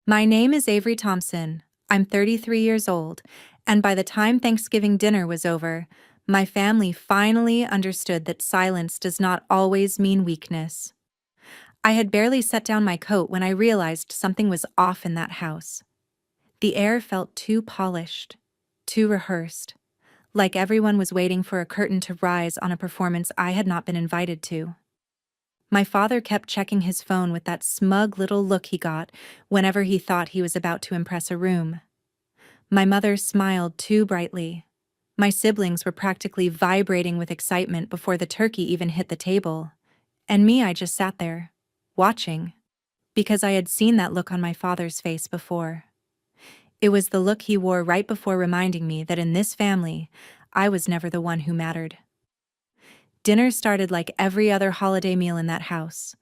My name is Avery Thompson. I'm 33 years old, and by the time Thanksgiving dinner was over, my family finally understood that silence does not always mean weakness. I had barely set down my coat when I realized something was off in that house. The air felt too polished, too rehearsed, like everyone was waiting for a curtain to rise on a performance I had not been invited to. My father kept checking his phone with that smug little look he got whenever he thought he was about to impress a room. My mother smiled too brightly. My siblings were practically vibrating with excitement before the turkey even hit the table. And me, I just sat there, watching, because I had seen that look on my father's face before. It was the look he wore right before reminding me that in this family, I was never the one who mattered. Dinner started like every other holiday meal in that house.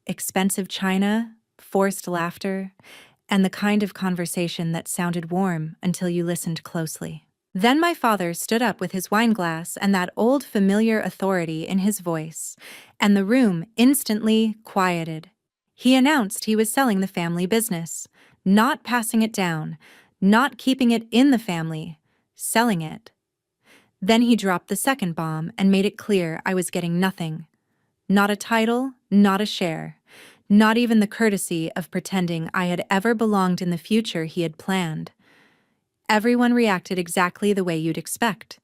Expensive china, forced laughter, and the kind of conversation that sounded warm until you listened closely. Then my father stood up with his wine glass and that old familiar authority in his voice, and the room instantly quieted. He announced he was selling the family business, not passing it down, not keeping it in the family, selling it. Then he dropped the second bomb and made it clear I was getting nothing. Not a title, not a share, not even the courtesy of pretending I had ever belonged in the future he had planned. Everyone reacted exactly the way you'd expect.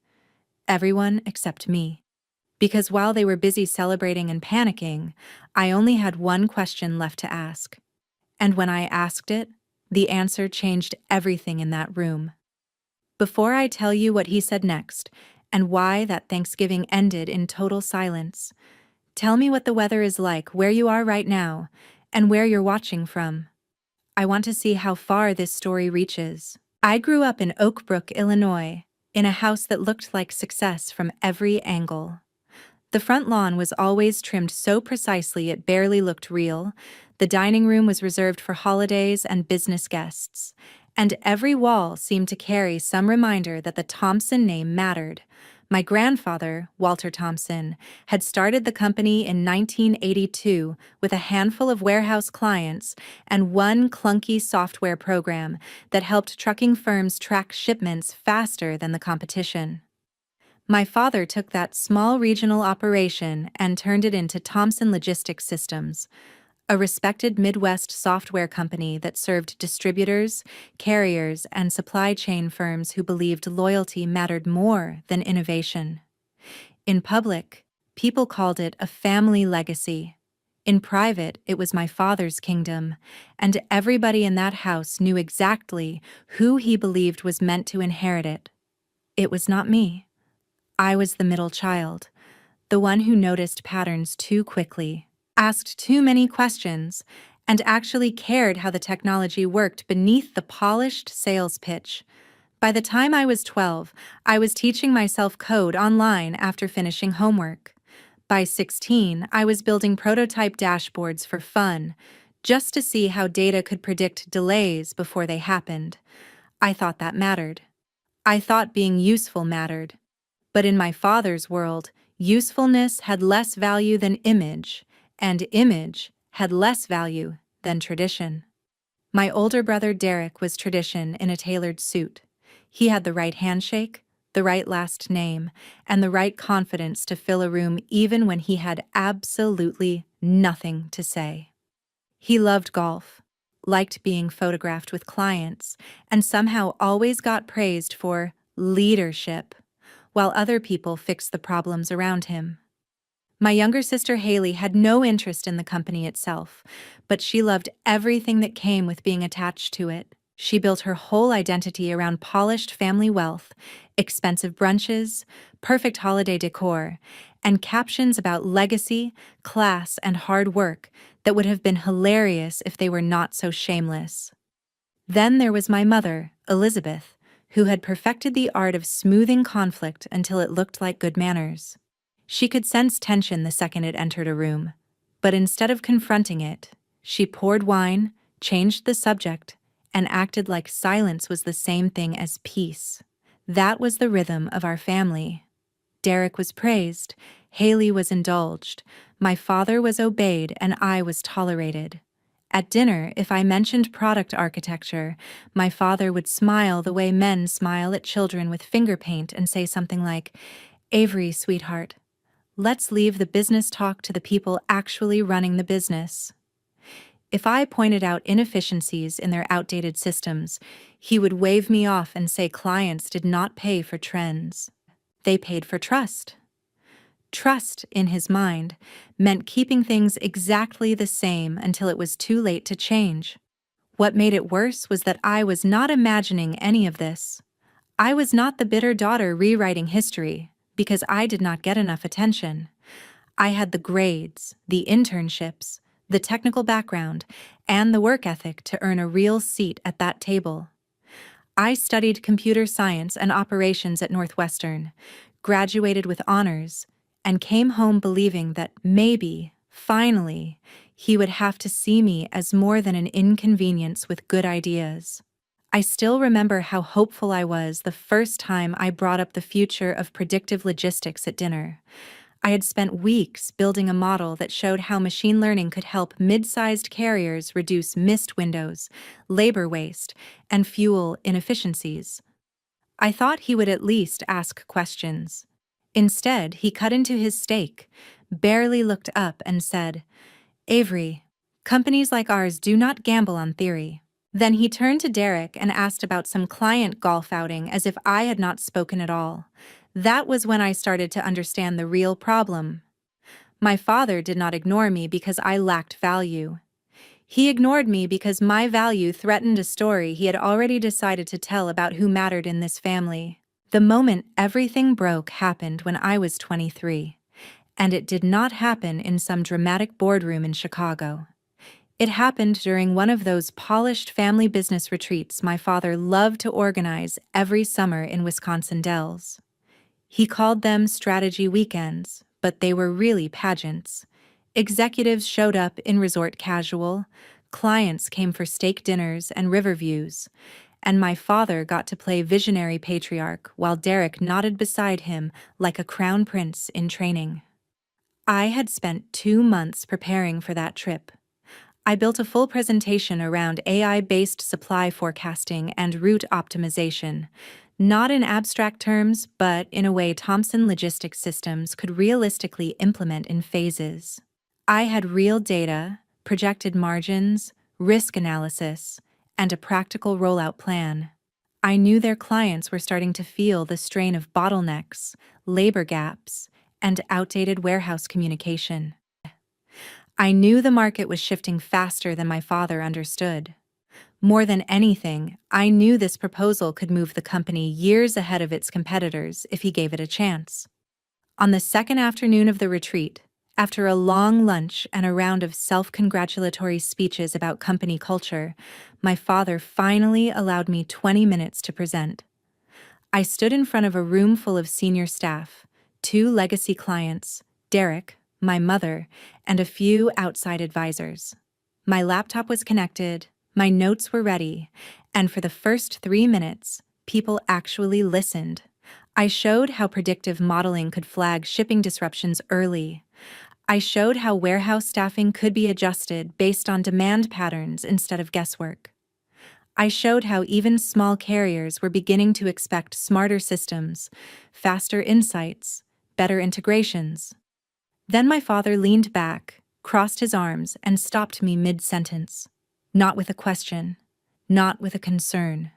Everyone except me. Because while they were busy celebrating and panicking, I only had one question left to ask. And when I asked it, the answer changed everything in that room. Before I tell you what he said next, and why that Thanksgiving ended in total silence, tell me what the weather is like where you are right now, and where you're watching from. I want to see how far this story reaches. I grew up in Oak Brook, Illinois, in a house that looked like success from every angle. The front lawn was always trimmed so precisely it barely looked real. The dining room was reserved for holidays and business guests, and every wall seemed to carry some reminder that the Thompson name mattered. My grandfather, Walter Thompson, had started the company in 1982 with a handful of warehouse clients and one clunky software program that helped trucking firms track shipments faster than the competition. My father took that small regional operation and turned it into Thompson Logistics Systems, a respected Midwest software company that served distributors, carriers, and supply chain firms who believed loyalty mattered more than innovation. In public, people called it a family legacy. In private, it was my father's kingdom, and everybody in that house knew exactly who he believed was meant to inherit it. It was not me. I was the middle child, the one who noticed patterns too quickly, asked too many questions, and actually cared how the technology worked beneath the polished sales pitch. By the time I was 12, I was teaching myself code online after finishing homework. By 16, I was building prototype dashboards for fun, just to see how data could predict delays before they happened. I thought that mattered. I thought being useful mattered. But in my father's world, usefulness had less value than image, and image had less value than tradition. My older brother Derek was tradition in a tailored suit. He had the right handshake, the right last name, and the right confidence to fill a room even when he had absolutely nothing to say. He loved golf, liked being photographed with clients, and somehow always got praised for leadership, while other people fixed the problems around him. My younger sister Haley had no interest in the company itself, but she loved everything that came with being attached to it. She built her whole identity around polished family wealth, expensive brunches, perfect holiday decor, and captions about legacy, class, and hard work that would have been hilarious if they were not so shameless. Then there was my mother, Elizabeth, who had perfected the art of smoothing conflict until it looked like good manners. She could sense tension the second it entered a room, but instead of confronting it, she poured wine, changed the subject, and acted like silence was the same thing as peace. That was the rhythm of our family. Derek was praised, Haley was indulged, my father was obeyed, and I was tolerated. At dinner, if I mentioned product architecture, my father would smile the way men smile at children with finger paint and say something like, "Avery, sweetheart, let's leave the business talk to the people actually running the business." If I pointed out inefficiencies in their outdated systems, he would wave me off and say clients did not pay for trends. They paid for trust. Trust, in his mind, meant keeping things exactly the same until it was too late to change. What made it worse was that I was not imagining any of this. I was not the bitter daughter rewriting history, because I did not get enough attention. I had the grades, the internships, the technical background, and the work ethic to earn a real seat at that table. I studied computer science and operations at Northwestern, graduated with honors, and came home believing that maybe, finally, he would have to see me as more than an inconvenience with good ideas. I still remember how hopeful I was the first time I brought up the future of predictive logistics at dinner. I had spent weeks building a model that showed how machine learning could help mid-sized carriers reduce missed windows, labor waste, and fuel inefficiencies. I thought he would at least ask questions. Instead, he cut into his steak, barely looked up, and said, "Avery, companies like ours do not gamble on theory." Then he turned to Derek and asked about some client golf outing as if I had not spoken at all. That was when I started to understand the real problem. My father did not ignore me because I lacked value. He ignored me because my value threatened a story he had already decided to tell about who mattered in this family. The moment everything broke happened when I was 23, and it did not happen in some dramatic boardroom in Chicago. It happened during one of those polished family business retreats my father loved to organize every summer in Wisconsin Dells. He called them strategy weekends, but they were really pageants. Executives showed up in resort casual, clients came for steak dinners and river views, and my father got to play visionary patriarch while Derek nodded beside him like a crown prince in training. I had spent 2 months preparing for that trip. I built a full presentation around AI-based supply forecasting and route optimization, not in abstract terms, but in a way Thomson Logistics Systems could realistically implement in phases. I had real data, projected margins, risk analysis, and a practical rollout plan. I knew their clients were starting to feel the strain of bottlenecks, labor gaps, and outdated warehouse communication. I knew the market was shifting faster than my father understood. More than anything, I knew this proposal could move the company years ahead of its competitors if he gave it a chance. On the second afternoon of the retreat, after a long lunch and a round of self-congratulatory speeches about company culture, my father finally allowed me 20 minutes to present. I stood in front of a room full of senior staff, 2 legacy clients, Derek, my mother, and a few outside advisors. My laptop was connected, my notes were ready, and for the first 3 minutes, people actually listened. I showed how predictive modeling could flag shipping disruptions early. I showed how warehouse staffing could be adjusted based on demand patterns instead of guesswork. I showed how even small carriers were beginning to expect smarter systems, faster insights, better integrations. Then my father leaned back, crossed his arms, and stopped me mid-sentence. Not with a question, not with a concern,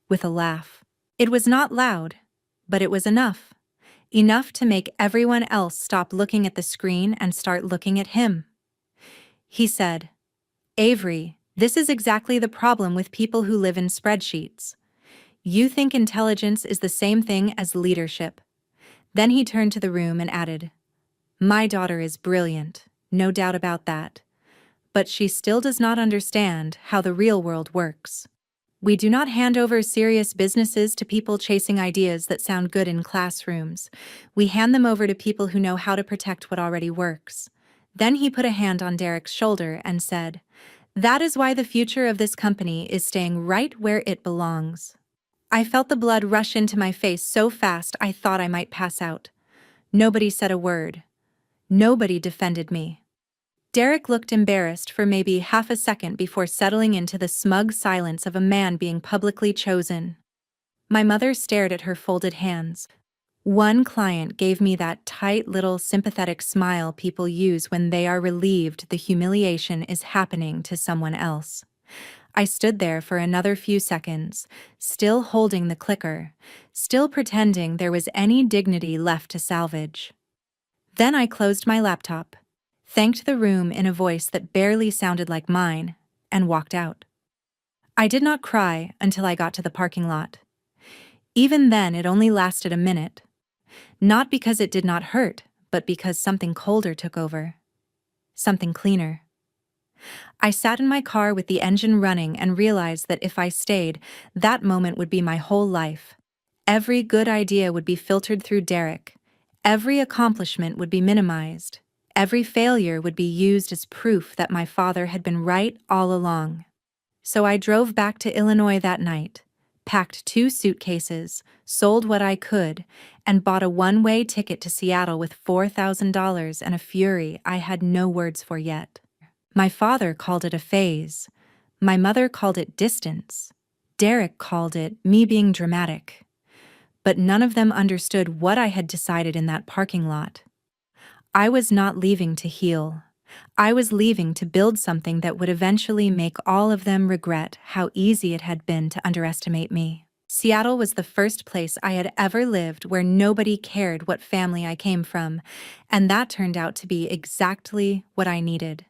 with a laugh. It was not loud, but it was enough. Enough to make everyone else stop looking at the screen and start looking at him. He said, "Avery, this is exactly the problem with people who live in spreadsheets. You think intelligence is the same thing as leadership." Then he turned to the room and added, "My daughter is brilliant, no doubt about that. But she still does not understand how the real world works. We do not hand over serious businesses to people chasing ideas that sound good in classrooms. We hand them over to people who know how to protect what already works." Then he put a hand on Derek's shoulder and said, "That is why the future of this company is staying right where it belongs." I felt the blood rush into my face so fast I thought I might pass out. Nobody said a word. Nobody defended me. Derek looked embarrassed for maybe half a second before settling into the smug silence of a man being publicly chosen. My mother stared at her folded hands. One client gave me that tight little sympathetic smile people use when they are relieved the humiliation is happening to someone else. I stood there for another few seconds, still holding the clicker, still pretending there was any dignity left to salvage. Then I closed my laptop, thanked the room in a voice that barely sounded like mine, and walked out. I did not cry until I got to the parking lot. Even then, it only lasted a minute. Not because it did not hurt, but because something colder took over. Something cleaner. I sat in my car with the engine running and realized that if I stayed, that moment would be my whole life. Every good idea would be filtered through Derek. Every accomplishment would be minimized. Every failure would be used as proof that my father had been right all along. So I drove back to Illinois that night, packed 2 suitcases, sold what I could, and bought a one-way ticket to Seattle with $4,000 and a fury I had no words for yet. My father called it a phase. My mother called it distance. Derek called it me being dramatic. But none of them understood what I had decided in that parking lot. I was not leaving to heal. I was leaving to build something that would eventually make all of them regret how easy it had been to underestimate me. Seattle was the first place I had ever lived where nobody cared what family I came from, and that turned out to be exactly what I needed.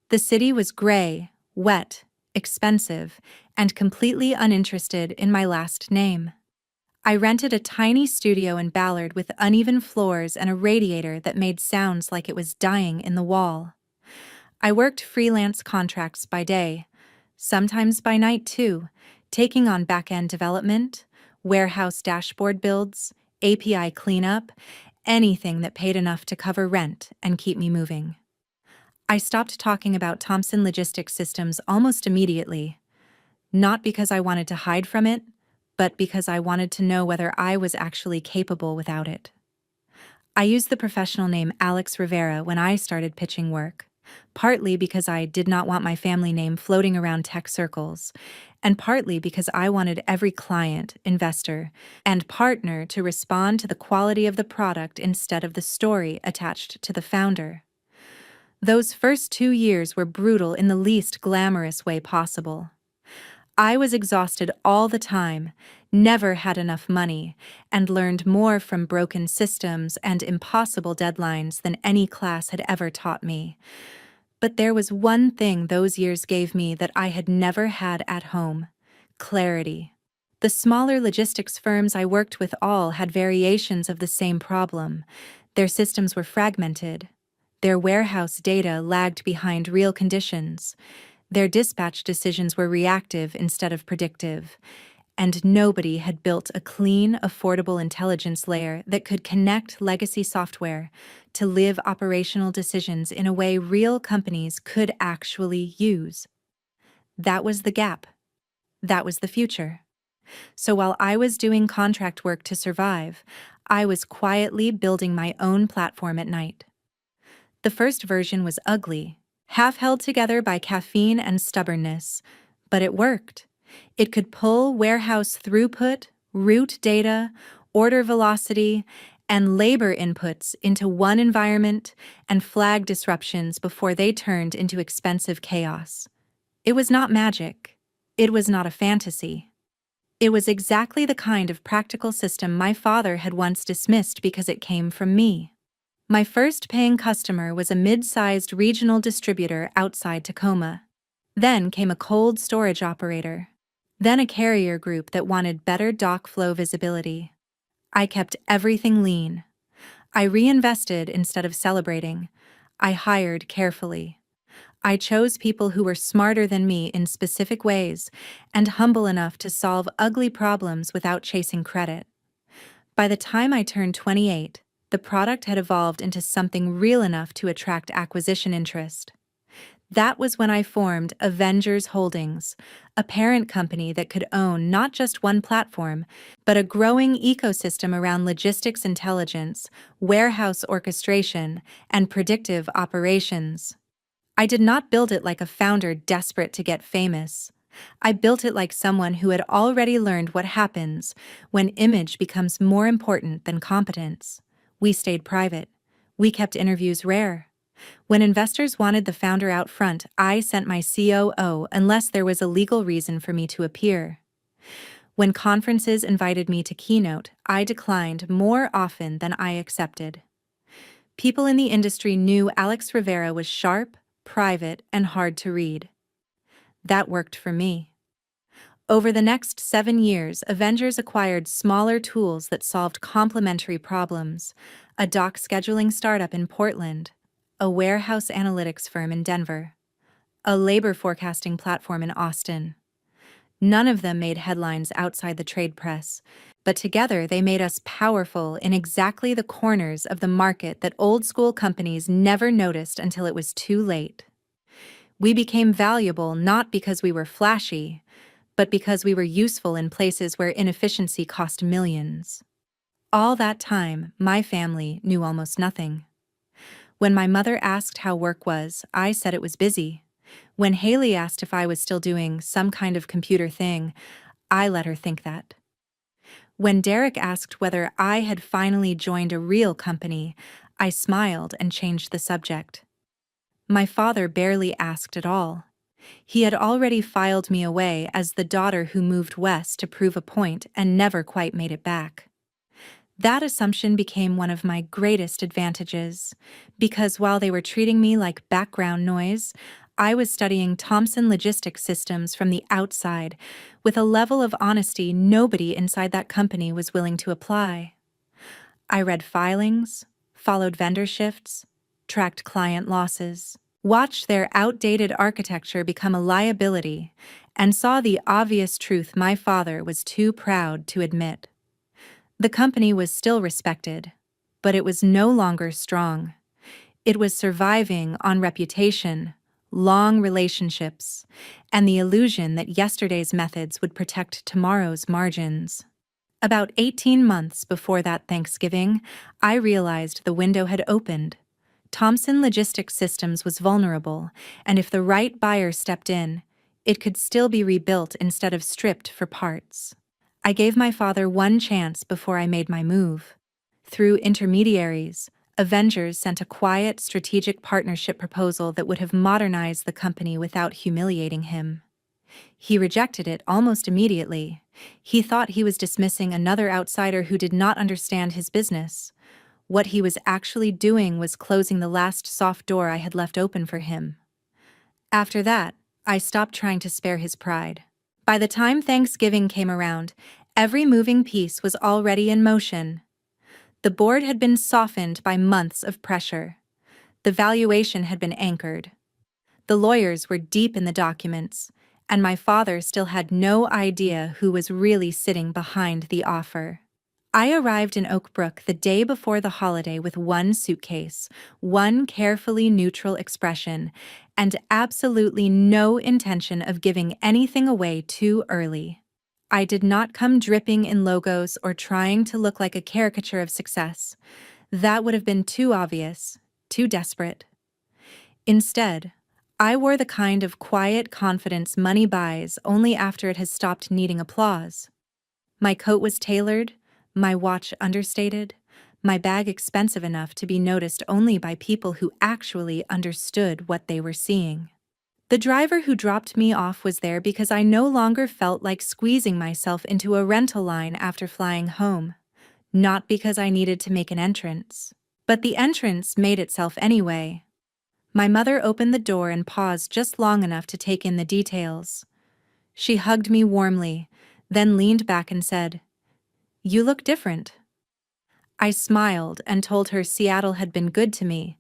The city was gray, wet, expensive, and completely uninterested in my last name. I rented a tiny studio in Ballard with uneven floors and a radiator that made sounds like it was dying in the wall. I worked freelance contracts by day, sometimes by night too, taking on back-end development, warehouse dashboard builds, API cleanup, anything that paid enough to cover rent and keep me moving. I stopped talking about Thomson Logistics Systems almost immediately, not because I wanted to hide from it, but because I wanted to know whether I was actually capable without it. I used the professional name Alex Rivera when I started pitching work, partly because I did not want my family name floating around tech circles, and partly because I wanted every client, investor, and partner to respond to the quality of the product instead of the story attached to the founder. Those first 2 years were brutal in the least glamorous way possible. I was exhausted all the time, never had enough money, and learned more from broken systems and impossible deadlines than any class had ever taught me. But there was one thing those years gave me that I had never had at home: clarity. The smaller logistics firms I worked with all had variations of the same problem. Their systems were fragmented. Their warehouse data lagged behind real conditions. Their dispatch decisions were reactive instead of predictive. And nobody had built a clean, affordable intelligence layer that could connect legacy software to live operational decisions in a way real companies could actually use. That was the gap. That was the future. So while I was doing contract work to survive, I was quietly building my own platform at night. The first version was ugly, half held together by caffeine and stubbornness, but it worked. It could pull warehouse throughput, route data, order velocity, and labor inputs into one environment and flag disruptions before they turned into expensive chaos. It was not magic. It was not a fantasy. It was exactly the kind of practical system my father had once dismissed because it came from me. My first paying customer was a mid-sized regional distributor outside Tacoma. Then came a cold storage operator. Then a carrier group that wanted better dock flow visibility. I kept everything lean. I reinvested instead of celebrating. I hired carefully. I chose people who were smarter than me in specific ways and humble enough to solve ugly problems without chasing credit. By the time I turned 28, the product had evolved into something real enough to attract acquisition interest. That was when I formed Avengers Holdings, a parent company that could own not just one platform, but a growing ecosystem around logistics intelligence, warehouse orchestration, and predictive operations. I did not build it like a founder desperate to get famous. I built it like someone who had already learned what happens when image becomes more important than competence. We stayed private. We kept interviews rare. When investors wanted the founder out front, I sent my COO unless there was a legal reason for me to appear. When conferences invited me to keynote, I declined more often than I accepted. People in the industry knew Alex Rivera was sharp, private, and hard to read. That worked for me. Over the next 7 years, Avengers acquired smaller tools that solved complementary problems: a dock scheduling startup in Portland, a warehouse analytics firm in Denver, a labor forecasting platform in Austin. None of them made headlines outside the trade press, but together they made us powerful in exactly the corners of the market that old-school companies never noticed until it was too late. We became valuable not because we were flashy, but because we were useful in places where inefficiency cost millions. All that time, my family knew almost nothing. When my mother asked how work was, I said it was busy. When Haley asked if I was still doing some kind of computer thing, I let her think that. When Derek asked whether I had finally joined a real company, I smiled and changed the subject. My father barely asked at all. He had already filed me away as the daughter who moved west to prove a point and never quite made it back. That assumption became one of my greatest advantages, because while they were treating me like background noise, I was studying Thomson Logistics Systems from the outside with a level of honesty nobody inside that company was willing to apply. I read filings, followed vendor shifts, tracked client losses, watched their outdated architecture become a liability, and saw the obvious truth my father was too proud to admit. The company was still respected, but it was no longer strong. It was surviving on reputation, long relationships, and the illusion that yesterday's methods would protect tomorrow's margins. About 18 months before that Thanksgiving, I realized the window had opened. Thomson Logistics Systems was vulnerable, and if the right buyer stepped in, it could still be rebuilt instead of stripped for parts. I gave my father one chance before I made my move. Through intermediaries, Avengers sent a quiet, strategic partnership proposal that would have modernized the company without humiliating him. He rejected it almost immediately. He thought he was dismissing another outsider who did not understand his business. What he was actually doing was closing the last soft door I had left open for him. After that, I stopped trying to spare his pride. By the time Thanksgiving came around, every moving piece was already in motion. The board had been softened by months of pressure. The valuation had been anchored. The lawyers were deep in the documents, and my father still had no idea who was really sitting behind the offer. I arrived in Oak Brook the day before the holiday with one suitcase, one carefully neutral expression, and absolutely no intention of giving anything away too early. I did not come dripping in logos or trying to look like a caricature of success. That would have been too obvious, too desperate. Instead, I wore the kind of quiet confidence money buys only after it has stopped needing applause. My coat was tailored, my watch understated, my bag expensive enough to be noticed only by people who actually understood what they were seeing. The driver who dropped me off was there because I no longer felt like squeezing myself into a rental line after flying home, not because I needed to make an entrance. But the entrance made itself anyway. My mother opened the door and paused just long enough to take in the details. She hugged me warmly, then leaned back and said, "You look different." I smiled and told her Seattle had been good to me.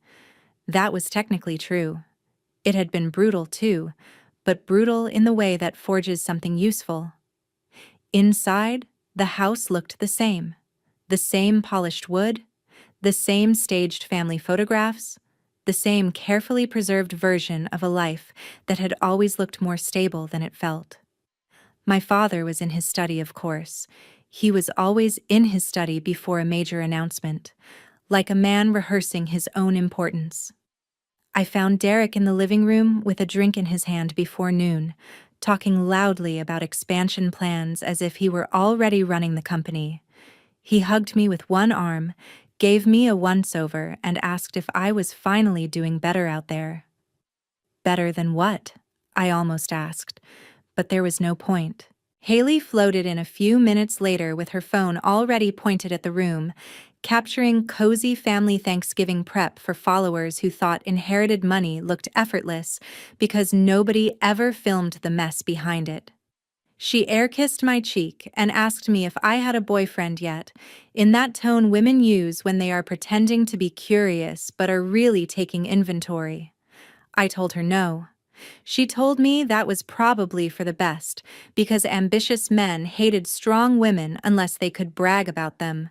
That was technically true. It had been brutal too, but brutal in the way that forges something useful. Inside, the house looked the same polished wood, the same staged family photographs, the same carefully preserved version of a life that had always looked more stable than it felt. My father was in his study, of course. He was always in his study before a major announcement, like a man rehearsing his own importance. I found Derek in the living room with a drink in his hand before noon, talking loudly about expansion plans as if he were already running the company. He hugged me with one arm, gave me a once-over, and asked if I was finally doing better out there. Better than what? I almost asked, but there was no point. Haley floated in a few minutes later with her phone already pointed at the room, capturing cozy family Thanksgiving prep for followers who thought inherited money looked effortless because nobody ever filmed the mess behind it. She air-kissed my cheek and asked me if I had a boyfriend yet, in that tone women use when they are pretending to be curious but are really taking inventory. I told her no. She told me that was probably for the best, because ambitious men hated strong women unless they could brag about them.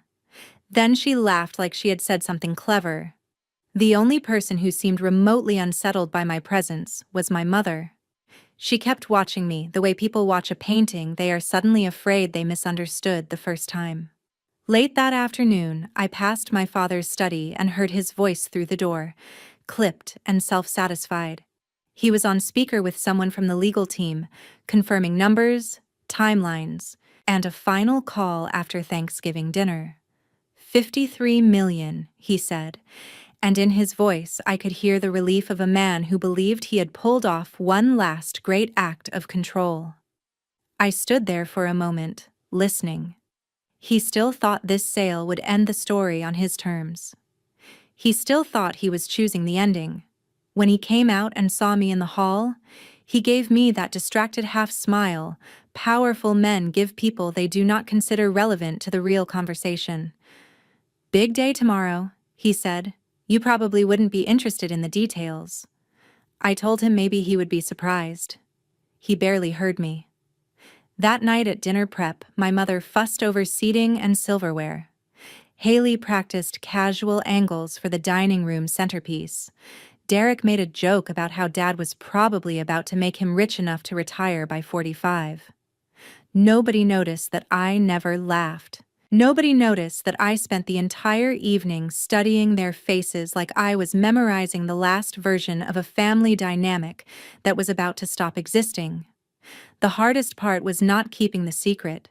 Then she laughed like she had said something clever. The only person who seemed remotely unsettled by my presence was my mother. She kept watching me the way people watch a painting they are suddenly afraid they misunderstood the first time. Late that afternoon, I passed my father's study and heard his voice through the door, clipped and self-satisfied. He was on speaker with someone from the legal team, confirming numbers, timelines, and a final call after Thanksgiving dinner. 53 million, he said, and in his voice I could hear the relief of a man who believed he had pulled off one last great act of control. I stood there for a moment, listening. He still thought this sale would end the story on his terms. He still thought he was choosing the ending. When he came out and saw me in the hall, he gave me that distracted half-smile. Powerful men give people they do not consider relevant to the real conversation. "Big day tomorrow," he said. "You probably wouldn't be interested in the details." I told him maybe he would be surprised. He barely heard me. That night at dinner prep, my mother fussed over seating and silverware. Haley practiced casual angles for the dining room centerpiece. Derek made a joke about how Dad was probably about to make him rich enough to retire by 45. Nobody noticed that I never laughed. Nobody noticed that I spent the entire evening studying their faces like I was memorizing the last version of a family dynamic that was about to stop existing. The hardest part was not keeping the secret.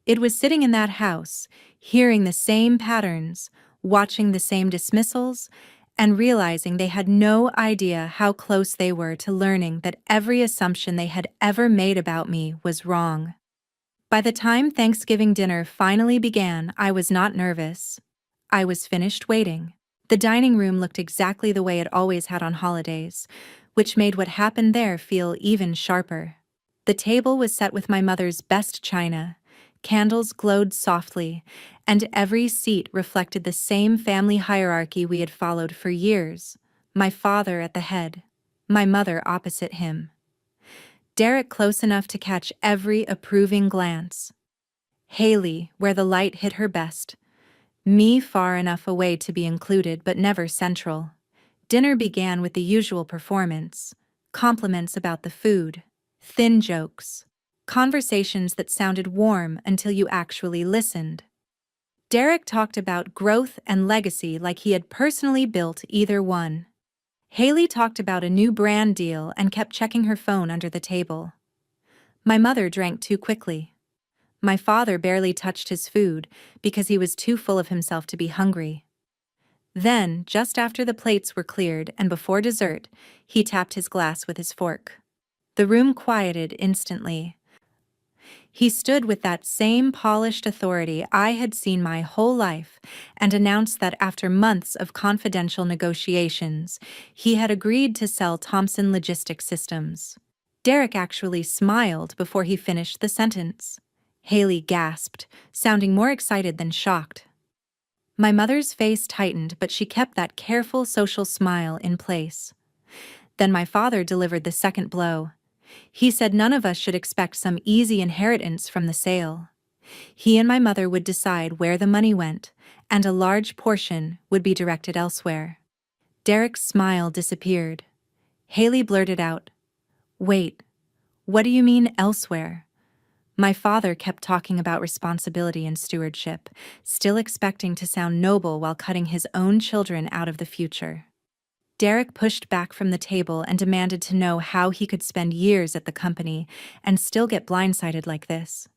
It was sitting in that house, hearing the same patterns, watching the same dismissals, and realizing they had no idea how close they were to learning that every assumption they had ever made about me was wrong. By the time Thanksgiving dinner finally began, I was not nervous. I was finished waiting. The dining room looked exactly the way it always had on holidays, which made what happened there feel even sharper. The table was set with my mother's best china. Candles glowed softly, and every seat reflected the same family hierarchy we had followed for years. My father at the head, my mother opposite him. Derek close enough to catch every approving glance. Haley where the light hit her best. Me far enough away to be included but never central. Dinner began with the usual performance. Compliments about the food. Thin jokes. Conversations that sounded warm until you actually listened. Derek talked about growth and legacy like he had personally built either one. Haley talked about a new brand deal and kept checking her phone under the table. My mother drank too quickly. My father barely touched his food because he was too full of himself to be hungry. Then, just after the plates were cleared and before dessert, he tapped his glass with his fork. The room quieted instantly. He stood with that same polished authority I had seen my whole life and announced that after months of confidential negotiations, he had agreed to sell Thompson Logistics Systems. Derek actually smiled before he finished the sentence. Haley gasped, sounding more excited than shocked. My mother's face tightened, but she kept that careful social smile in place. Then my father delivered the second blow. He said none of us should expect some easy inheritance from the sale. He and my mother would decide where the money went, and a large portion would be directed elsewhere. Derek's smile disappeared. Haley blurted out, "Wait, what do you mean elsewhere?" My father kept talking about responsibility and stewardship, still expecting to sound noble while cutting his own children out of the future. Derek pushed back from the table and demanded to know how he could spend years at the company and still get blindsided like this.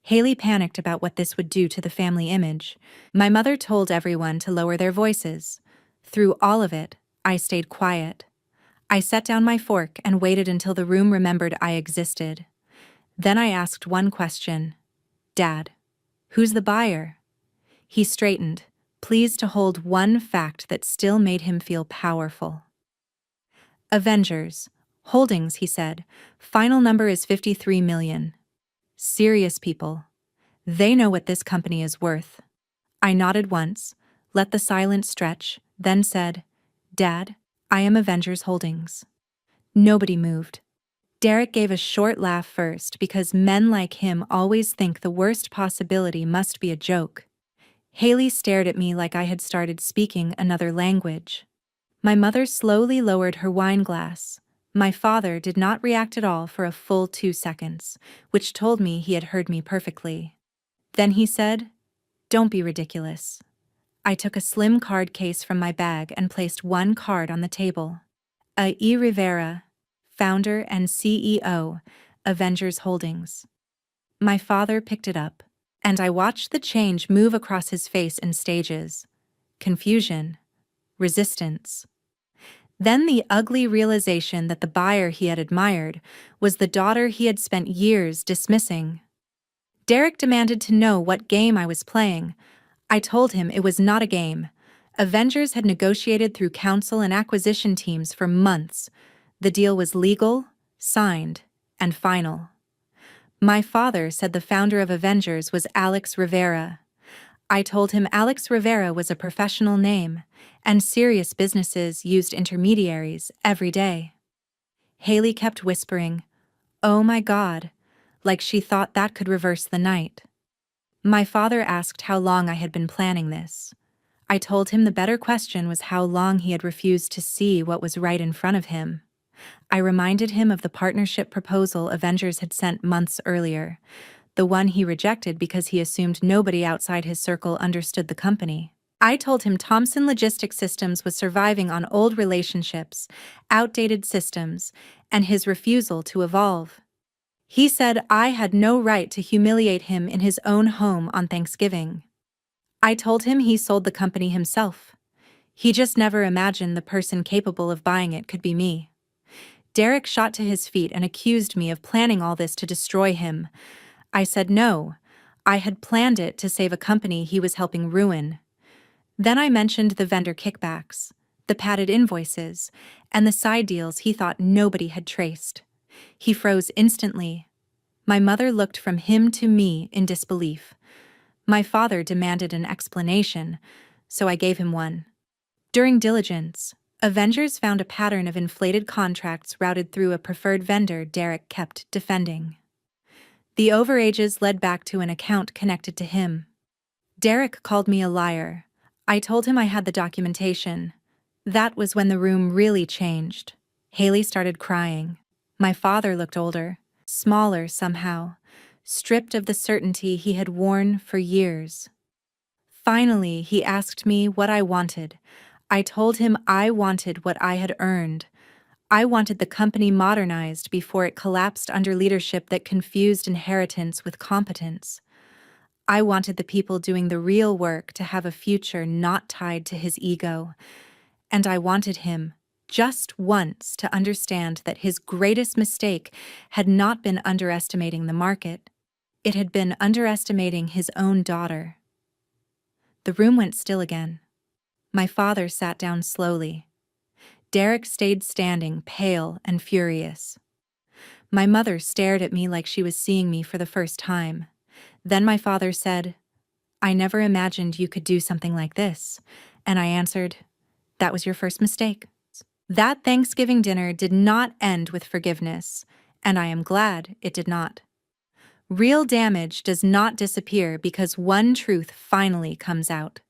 Haley panicked about what this would do to the family image. My mother told everyone to lower their voices. Through all of it, I stayed quiet. I set down my fork and waited until the room remembered I existed. Then I asked one question. Dad, who's the buyer? He straightened, pleased to hold one fact that still made him feel powerful. Avengers. Holdings, he said. Final number is 53 million. Serious people. They know what this company is worth. I nodded once, let the silence stretch, then said, Dad, I am Avengers Holdings. Nobody moved. Derek gave a short laugh first because men like him always think the worst possibility must be a joke. Haley stared at me like I had started speaking another language. My mother slowly lowered her wine glass. My father did not react at all for a full 2 seconds, which told me he had heard me perfectly. Then he said, Don't be ridiculous. I took a slim card case from my bag and placed one card on the table. A.E. Rivera, founder and CEO, Avengers Holdings. My father picked it up, and I watched the change move across his face in stages. Confusion. Resistance. Then the ugly realization that the buyer he had admired was the daughter he had spent years dismissing. Derek demanded to know what game I was playing. I told him it was not a game. Avengers had negotiated through counsel and acquisition teams for months. The deal was legal, signed, and final. My father said the founder of Avengers was Alex Rivera. I told him Alex Rivera was a professional name, and serious businesses used intermediaries every day. Haley kept whispering, "Oh my God," like she thought that could reverse the night. My father asked how long I had been planning this. I told him the better question was how long he had refused to see what was right in front of him. I reminded him of the partnership proposal Avengers had sent months earlier, the one he rejected because he assumed nobody outside his circle understood the company. I told him Thomson Logistics Systems was surviving on old relationships, outdated systems, and his refusal to evolve. He said I had no right to humiliate him in his own home on Thanksgiving. I told him he sold the company himself. He just never imagined the person capable of buying it could be me. Derek shot to his feet and accused me of planning all this to destroy him. I said no. I had planned it to save a company he was helping ruin. Then I mentioned the vendor kickbacks, the padded invoices, and the side deals he thought nobody had traced. He froze instantly. My mother looked from him to me in disbelief. My father demanded an explanation, so I gave him one. During diligence, Avengers found a pattern of inflated contracts routed through a preferred vendor Derek kept defending. The overages led back to an account connected to him. Derek called me a liar. I told him I had the documentation. That was when the room really changed. Haley started crying. My father looked older, smaller somehow, stripped of the certainty he had worn for years. Finally, he asked me what I wanted. I told him I wanted what I had earned. I wanted the company modernized before it collapsed under leadership that confused inheritance with competence. I wanted the people doing the real work to have a future not tied to his ego. And I wanted him, just once, to understand that his greatest mistake had not been underestimating the market. It had been underestimating his own daughter. The room went still again. My father sat down slowly. Derek stayed standing, pale and furious. My mother stared at me like she was seeing me for the first time. Then my father said, "I never imagined you could do something like this." And I answered, "That was your first mistake." That Thanksgiving dinner did not end with forgiveness, and I am glad it did not. Real damage does not disappear because one truth finally comes out.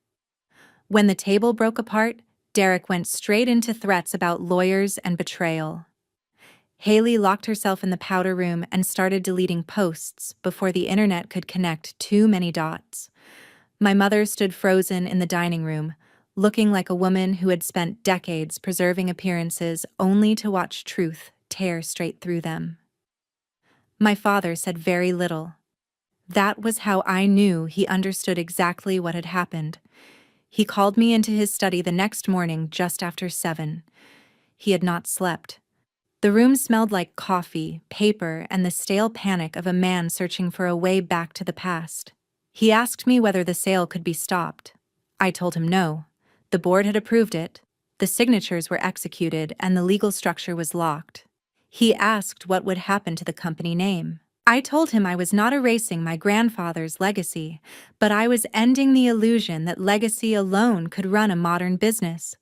When the table broke apart, Derek went straight into threats about lawyers and betrayal. Haley locked herself in the powder room and started deleting posts before the internet could connect too many dots. My mother stood frozen in the dining room, looking like a woman who had spent decades preserving appearances only to watch truth tear straight through them. My father said very little. That was how I knew he understood exactly what had happened. He called me into his study the next morning just after 7. He had not slept. The room smelled like coffee, paper, and the stale panic of a man searching for a way back to the past. He asked me whether the sale could be stopped. I told him no. The board had approved it, the signatures were executed, and the legal structure was locked. He asked what would happen to the company name. I told him I was not erasing my grandfather's legacy, but I was ending the illusion that legacy alone could run a modern business.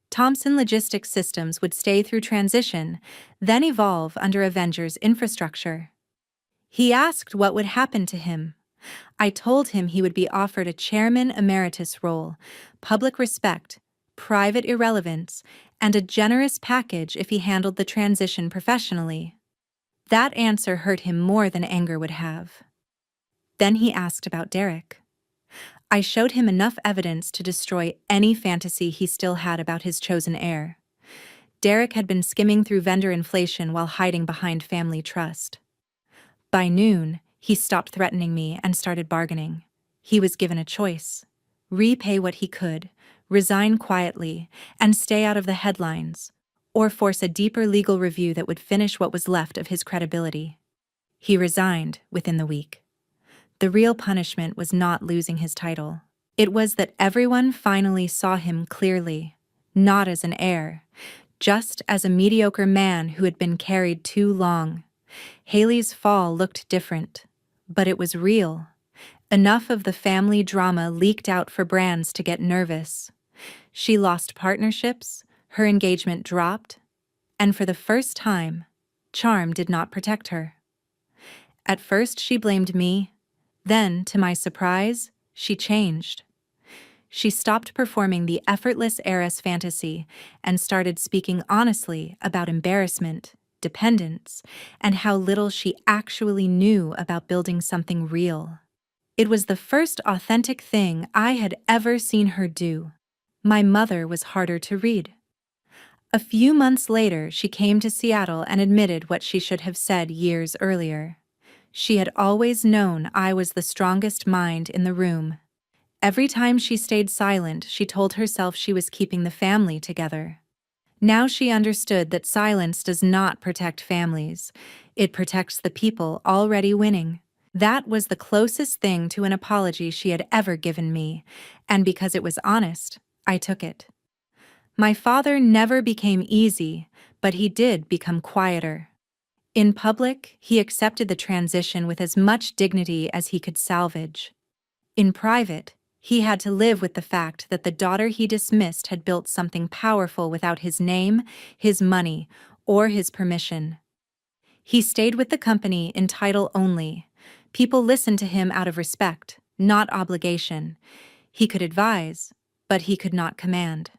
Thomson Logistics Systems would stay through transition, then evolve under Avenger's infrastructure. He asked what would happen to him. I told him he would be offered a chairman emeritus role, public respect, private irrelevance, and a generous package if he handled the transition professionally. That answer hurt him more than anger would have. Then he asked about Derek. I showed him enough evidence to destroy any fantasy he still had about his chosen heir. Derek had been skimming through vendor inflation while hiding behind family trust. By noon, he stopped threatening me and started bargaining. He was given a choice: repay what he could, resign quietly, and stay out of the headlines, or force a deeper legal review that would finish what was left of his credibility. He resigned within the week. The real punishment was not losing his title. It was that everyone finally saw him clearly, not as an heir, just as a mediocre man who had been carried too long. Haley's fall looked different, but it was real. Enough of the family drama leaked out for brands to get nervous. She lost partnerships, her engagement dropped, and for the first time, charm did not protect her. At first she blamed me. Then, to my surprise, she changed. She stopped performing the effortless heiress fantasy and started speaking honestly about embarrassment, dependence, and how little she actually knew about building something real. It was the first authentic thing I had ever seen her do. My mother was harder to read. A few months later, she came to Seattle and admitted what she should have said years earlier. She had always known I was the strongest mind in the room. Every time she stayed silent, she told herself she was keeping the family together. Now she understood that silence does not protect families. It protects the people already winning. That was the closest thing to an apology she had ever given me, and because it was honest, I took it. My father never became easy, but he did become quieter. In public, he accepted the transition with as much dignity as he could salvage. In private, he had to live with the fact that the daughter he dismissed had built something powerful without his name, his money, or his permission. He stayed with the company in title only. People listened to him out of respect, not obligation. He could advise, but he could not command.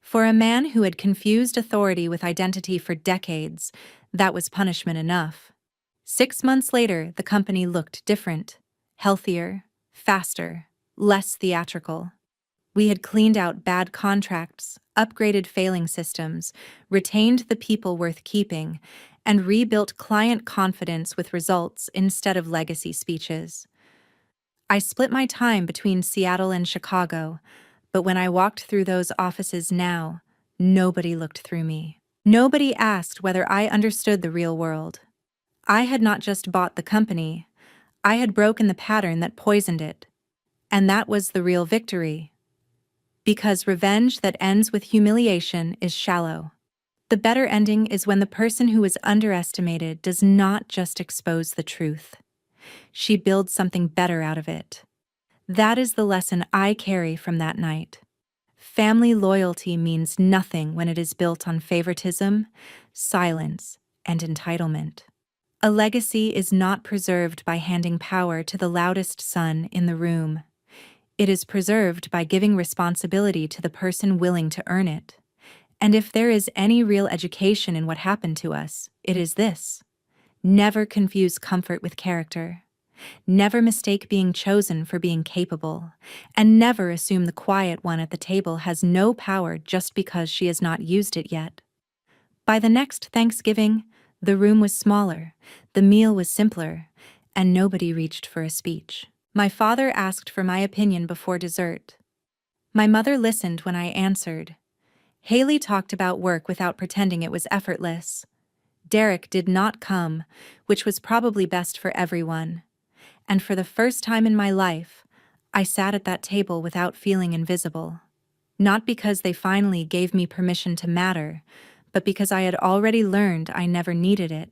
For a man who had confused authority with identity for decades, that was punishment enough. 6 months later, the company looked different, healthier, faster, less theatrical. We had cleaned out bad contracts, upgraded failing systems, retained the people worth keeping, and rebuilt client confidence with results instead of legacy speeches. I split my time between Seattle and Chicago, but when I walked through those offices now, nobody looked through me. Nobody asked whether I understood the real world. I had not just bought the company, I had broken the pattern that poisoned it. And that was the real victory. Because revenge that ends with humiliation is shallow. The better ending is when the person who is underestimated does not just expose the truth. She builds something better out of it. That is the lesson I carry from that night. Family loyalty means nothing when it is built on favoritism, silence, and entitlement. A legacy is not preserved by handing power to the loudest son in the room. It is preserved by giving responsibility to the person willing to earn it. And if there is any real education in what happened to us, it is this: never confuse comfort with character. Never mistake being chosen for being capable, and never assume the quiet one at the table has no power just because she has not used it yet. By the next Thanksgiving, the room was smaller, the meal was simpler, and nobody reached for a speech. My father asked for my opinion before dessert. My mother listened when I answered. Haley talked about work without pretending it was effortless. Derek did not come, which was probably best for everyone. And for the first time in my life, I sat at that table without feeling invisible. Not because they finally gave me permission to matter, but because I had already learned I never needed it.